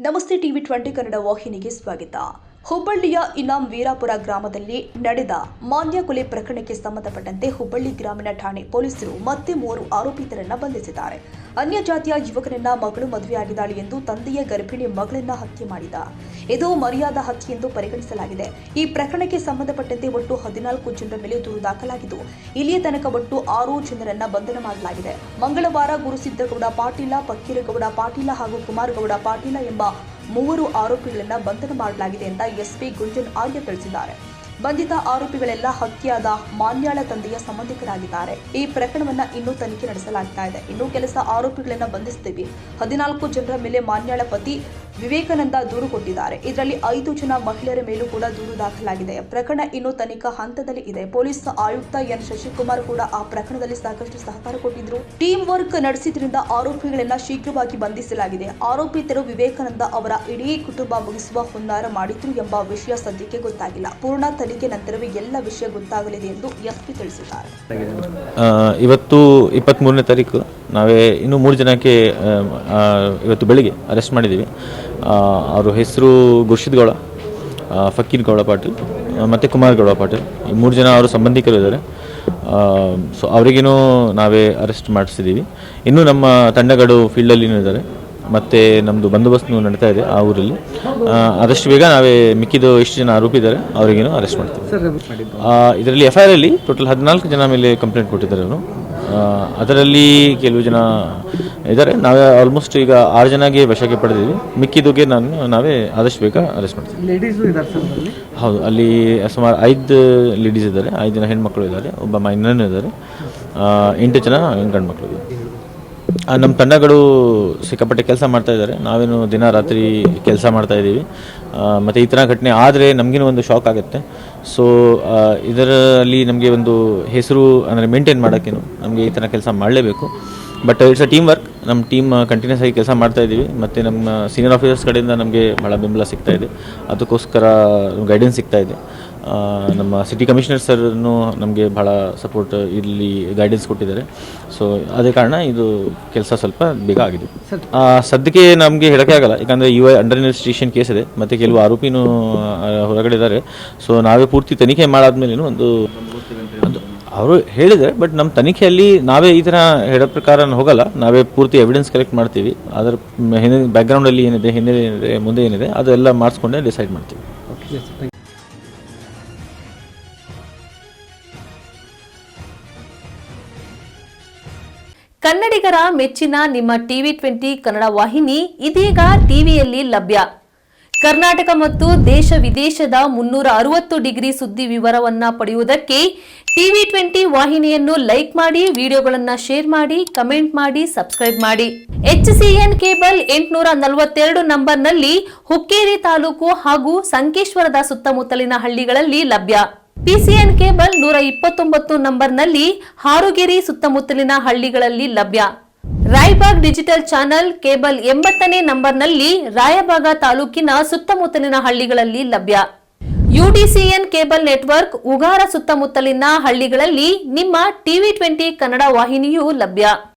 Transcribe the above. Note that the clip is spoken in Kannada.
ನಮಸ್ತೆ ಟಿವಿ 20 ಕನ್ನಡ ವಾಹಿನಿಗೆ ಸ್ವಾಗತ. ಹುಬ್ಬಳ್ಳಿಯ ಇನಾಂ ವೀರಾಪುರ ಗ್ರಾಮದಲ್ಲಿ ನಡೆದ ಮಾನ್ಯ ಕೊಲೆ ಪ್ರಕರಣಕ್ಕೆ ಸಂಬಂಧಪಟ್ಟಂತೆ ಹುಬ್ಬಳ್ಳಿ ಗ್ರಾಮೀಣ ಠಾಣೆ ಪೊಲೀಸರು ಮತ್ತೆ 3 ಆರೋಪಿತರನ್ನು ಬಂಧಿಸಿದ್ದಾರೆ. ಅನ್ಯ ಜಾತಿಯ ಯುವಕನನ್ನ ಮಗಳು ಮದುವೆಯಾಗಿದ್ದಾಳೆ ಎಂದು ತಂದೆಯ ಗರ್ಭಿಣಿ ಮಗಳನ್ನ ಹತ್ಯೆ ಮಾಡಿದ. ಇದು ಮರ್ಯಾದಾ ಹತ್ಯೆ ಎಂದು ಪರಿಗಣಿಸಲಾಗಿದೆ. ಈ ಪ್ರಕರಣಕ್ಕೆ ಸಂಬಂಧಪಟ್ಟಂತೆ ಒಟ್ಟು 14 ಜನರ ಮೇಲೆ ದೂರು ದಾಖಲಾಗಿದ್ದು, ಇಲ್ಲಿಯ ತನಕ ಒಟ್ಟು 6 ಜನರನ್ನ ಬಂಧನ ಮಾಡಲಾಗಿದೆ. ಮಂಗಳವಾರ ಗುರುಸಿದ್ದಗೌಡ ಪಾಟೀಲ, ಪಕ್ಕೀರಗೌಡ ಪಾಟೀಲ ಹಾಗೂ ಕುಮಾರಗೌಡ ಪಾಟೀಲ ಎಂಬ 3 ಆರೋಪಿಗಳನ್ನ ಬಂಧನ ಮಾಡಲಾಗಿದೆ ಅಂತ ಎಸ್ಪಿ ಗುಂಜನ್ ಆರ್ಯ ತಿಳಿಸಿದ್ದಾರೆ. ಬಂಧಿತ ಆರೋಪಿಗಳೆಲ್ಲ ಹತ್ಯೆಯಾದ ಮಾನ್ಯಾಳ ತಂದೆಯ ಸಂಬಂಧಿಕರಾಗಿದ್ದಾರೆ. ಈ ಪ್ರಕರಣವನ್ನ ಇನ್ನೂ ತನಿಖೆ ನಡೆಸಲಾಗ್ತಾ ಇದೆ. ಇನ್ನು ಕೆಲಸ ಆರೋಪಿಗಳನ್ನ ಬಂಧಿಸುತ್ತೀವಿ. 14 ಜನರ ಮೇಲೆ ಮಾನ್ಯಾಳ ಪತಿ ವಿವೇಕಾನಂದ ದೂರು ಕೊಟ್ಟಿದ್ದಾರೆ. ಇದರಲ್ಲಿ 5 ಜನ ಮಹಿಳೆಯರ ಮೇಲೂ ಕೂಡ ದೂರು ದಾಖಲಾಗಿದೆ. ಪ್ರಕರಣ ಇನ್ನೂ ತನಿಖಾ ಹಂತದಲ್ಲಿ ಇದೆ. ಪೊಲೀಸ್ ಆಯುಕ್ತ ಎನ್ ಶಶಿಕುಮಾರ್ ಕೂಡ ಆ ಪ್ರಕರಣದಲ್ಲಿ ಸಾಕಷ್ಟು ಸಹಕಾರ ಕೊಟ್ಟಿದ್ರು. ಟೀಮ್ ವರ್ಕ್ ನಡೆಸಿದ್ರಿಂದ ಆರೋಪಿಗಳನ್ನ ಶೀಘ್ರವಾಗಿ ಬಂಧಿಸಲಾಗಿದೆ. ಆರೋಪಿತರು ವಿವೇಕಾನಂದ ಅವರ ಇಡೀ ಕುಟುಂಬ ಮುಗಿಸುವ ಹುನ್ನಾರ ಮಾಡಿದ್ರು ಎಂಬ ವಿಷಯ ಸದ್ಯಕ್ಕೆ ಗೊತ್ತಾಗಿಲ್ಲ. ಪೂರ್ಣ ತನಿಖೆ ನಂತರವೇ ಎಲ್ಲ ವಿಷಯ ಗೊತ್ತಾಗಲಿದೆ ಎಂದು ಎಸ್ಪಿ ತಿಳಿಸಿದ್ದಾರೆ. ಇವತ್ತು 23ನೇ ತಾರೀಕು ನಾವೇ ಇನ್ನೂ 3 ಜನಕ್ಕೆ ಇವತ್ತು ಬೆಳಿಗ್ಗೆ ಅರೆಸ್ಟ್ ಮಾಡಿದ್ದೀವಿ. ಅವ್ರ ಹೆಸರು ಗುರ್ಷಿದ್ಗೌಡ, ಫಕೀರ್ ಗೌಡ ಪಾಟೀಲ್ ಮತ್ತು ಕುಮಾರಗೌಡ ಪಾಟೀಲ್. ಈ 3 ಜನ ಅವರು ಸಂಬಂಧಿಕರು ಇದ್ದಾರೆ. ಸೊ ಅವರಿಗೇನು ನಾವೇ ಅರೆಸ್ಟ್ ಮಾಡಿಸಿದ್ದೀವಿ. ಇನ್ನೂ ನಮ್ಮ ತಂಡಗಳು ಫೀಲ್ಡಲ್ಲಿನೂ ಇದ್ದಾರೆ ಮತ್ತು ನಮ್ಮದು ಬಂದೋಬಸ್ತು ನಡೀತಾ ಇದೆ ಆ ಊರಲ್ಲಿ. ಆದಷ್ಟು ಬೇಗ ನಾವೇ ಮಿಕ್ಕಿದ್ದು ಎಷ್ಟು ಜನ ಆರೋಪಿ ಇದ್ದಾರೆ ಅವರಿಗೇನು ಅರೆಸ್ಟ್ ಮಾಡ್ತೀವಿ. ಇದರಲ್ಲಿ FIR ಅಲ್ಲಿ ಟೋಟಲ್ 14 ಜನ ಮೇಲೆ ಕಂಪ್ಲೇಂಟ್ ಕೊಟ್ಟಿದ್ದಾರೆ ಅವರು. ಅದರಲ್ಲಿ ಕೆಲವು ಜನ ಇದ್ದಾರೆ. ನಾವೇ ಆಲ್ಮೋಸ್ಟ್ ಈಗ 6 ಜನಗೆ ವಶಕ್ಕೆ ಪಡೆದಿದ್ದೀವಿ. ಮಿಕ್ಕಿದ್ದಕ್ಕೆ ನಾವೇ ಆದಷ್ಟು ಬೇಗ ಅರೆಸ್ಟ್ ಮಾಡ್ತೀವಿ. ಹೌದು, ಅಲ್ಲಿ ಸುಮಾರು 5 ಲೇಡೀಸ್ ಇದ್ದಾರೆ, 5 ಜನ ಹೆಣ್ಮಕ್ಳು ಇದ್ದಾರೆ, ಒಬ್ಬ ಮೈನರ್ ಇದ್ದಾರೆ, 8 ಜನ ಗಂಡು ಮಕ್ಕಳು ಇದ್ದಾರೆ. ನಮ್ಮ ತಂಡಗಳು ಸಿಕ್ಕಾಪಟ್ಟೆ ಕೆಲಸ ಮಾಡ್ತಾ ಇದ್ದಾರೆ. ನಾವೇನು ದಿನ ರಾತ್ರಿ ಕೆಲಸ ಮಾಡ್ತಾ ಇದ್ದೀವಿ. ಮತ್ತು ಈ ಥರ ಘಟನೆ ಆದರೆ ನಮಗೇನು ಒಂದು ಶಾಕ್ ಆಗುತ್ತೆ. ಸೊ ಇದರಲ್ಲಿ ನಮಗೆ ಒಂದು ಹೆಸರು ಅಂದರೆ ಮೇಂಟೈನ್ ಮಾಡೋಕ್ಕೇನು ನಮಗೆ ಈ ಥರ ಕೆಲಸ ಮಾಡಲೇಬೇಕು. But it's a team work. ನಮ್ಮ ಟೀಮ್ ಕಂಟಿನ್ಯೂಸ್ ಆಗಿ ಕೆಲಸ ಮಾಡ್ತಾ ಇದ್ದೀವಿ ಮತ್ತು ನಮ್ಮ ಸೀನಿಯರ್ ಆಫೀಸರ್ಸ್ ಕಡೆಯಿಂದ ನಮಗೆ ಭಾಳ ಬೆಂಬಲ ಸಿಗ್ತಾ ಇದೆ. ಅದಕ್ಕೋಸ್ಕರ ಗೈಡೆನ್ಸ್ ಸಿಗ್ತಾ ಇದೆ. ನಮ್ಮ ಸಿಟಿ ಕಮಿಷನರ್ ಸರ್ನು ನಮಗೆ ಭಾಳ ಸಪೋರ್ಟ್ ಇಲ್ಲಿ ಗೈಡೆನ್ಸ್ ಕೊಟ್ಟಿದ್ದಾರೆ. ಸೊ ಅದೇ ಕಾರಣ ಇದು ಕೆಲಸ ಸ್ವಲ್ಪ ಬೇಗ ಆಗಿದೆ. ಸದ್ಯಕ್ಕೆ ನಮಗೆ ಹೇಳೋಕ್ಕೆ ಆಗಲ್ಲ, ಯಾಕಂದರೆ ಅಂಡರ್ ಇನ್ವೆಸ್ಟಿಗೇಷನ್ ಕೇಸ್ ಇದೆ ಮತ್ತು ಕೆಲವು ಆರೋಪಿನೂ ಹೊರಗಡೆ ಇದ್ದಾರೆ. ಸೊ ನಾವೇ ಪೂರ್ತಿ ತನಿಖೆ ಮಾಡಾದ್ಮೇಲೆ ಒಂದು ಅವರು ಹೇಳಿದ್ದಾರೆ. ಬಟ್ ನಮ್ಮ ತನಿಖೆಯಲ್ಲಿ ನಾವೇ ಈ ಥರ ಹೇಳೋ ಪ್ರಕಾರ ಹೋಗಲ್ಲ. ನಾವೇ ಪೂರ್ತಿ ಎವಿಡೆನ್ಸ್ ಕಲೆಕ್ಟ್ ಮಾಡ್ತೀವಿ. ಅದರ ಹಿಂದೆ ಬ್ಯಾಕ್ಗ್ರೌಂಡಲ್ಲಿ ಏನಿದೆ, ಹಿನ್ನೆಲೆ ಏನಿದೆ, ಮುಂದೆ ಏನಿದೆ ಅದೆಲ್ಲ ಮಾಡಿಸ್ಕೊಂಡೇ ಡಿಸೈಡ್ ಮಾಡ್ತೀವಿ. ಕನ್ನಡಿಗರ ಮೆಚ್ಚಿನ ನಿಮ್ಮ ಟಿವಿ 20 ಕನ್ನಡ ವಾಹಿನಿ ಇದೀಗ ಟಿವಿಯಲ್ಲಿ ಲಭ್ಯ. ಕರ್ನಾಟಕ ಮತ್ತು ದೇಶ ವಿದೇಶದ 360 ಡಿಗ್ರಿ ಸುದ್ದಿ ವಿವರವನ್ನ ಪಡೆಯುವುದಕ್ಕೆ ಟಿವಿ 20 ವಾಹಿನಿಯನ್ನು ಲೈಕ್ ಮಾಡಿ, ವಿಡಿಯೋಗಳನ್ನು ಶೇರ್ ಮಾಡಿ, ಕಮೆಂಟ್ ಮಾಡಿ, ಸಬ್ಸ್ಕ್ರೈಬ್ ಮಾಡಿ. HCN ಕೇಬಲ್ 842 ನಂಬರ್ನಲ್ಲಿ ಹುಕ್ಕೇರಿ ತಾಲೂಕು ಹಾಗೂ ಸಂಕೇಶ್ವರದ ಸುತ್ತಮುತ್ತಲಿನ ಹಳ್ಳಿಗಳಲ್ಲಿ ಲಭ್ಯ. PCN ಕೇಬಲ್ 129 ನಂಬರ್ನಲ್ಲಿ ಹಾರುಗೆರೆ ಸುತ್ತಮುತ್ತಲಿನ ಹಳ್ಳಿಗಳಲ್ಲಿ ಲಭ್ಯ. ರಾಯಬಾಗ್ ಡಿಜಿಟಲ್ ಚಾನೆಲ್ ಕೇಬಲ್ 80ನೇ ನಂಬರ್ನಲ್ಲಿ ರಾಯಬಾಗ ತಾಲೂಕಿನ ಸುತ್ತಮುತ್ತಲಿನ ಹಳ್ಳಿಗಳಲ್ಲಿ ಲಭ್ಯ. UDCN ಕೇಬಲ್ ನೆಟ್ವರ್ಕ್ ಉಗಾರ ಸುತ್ತಮುತ್ತಲಿನ ಹಳ್ಳಿಗಳಲ್ಲಿ ನಿಮ್ಮ ಟಿವಿ 20 ಕನ್ನಡ ವಾಹಿನಿಯೂ ಲಭ್ಯ.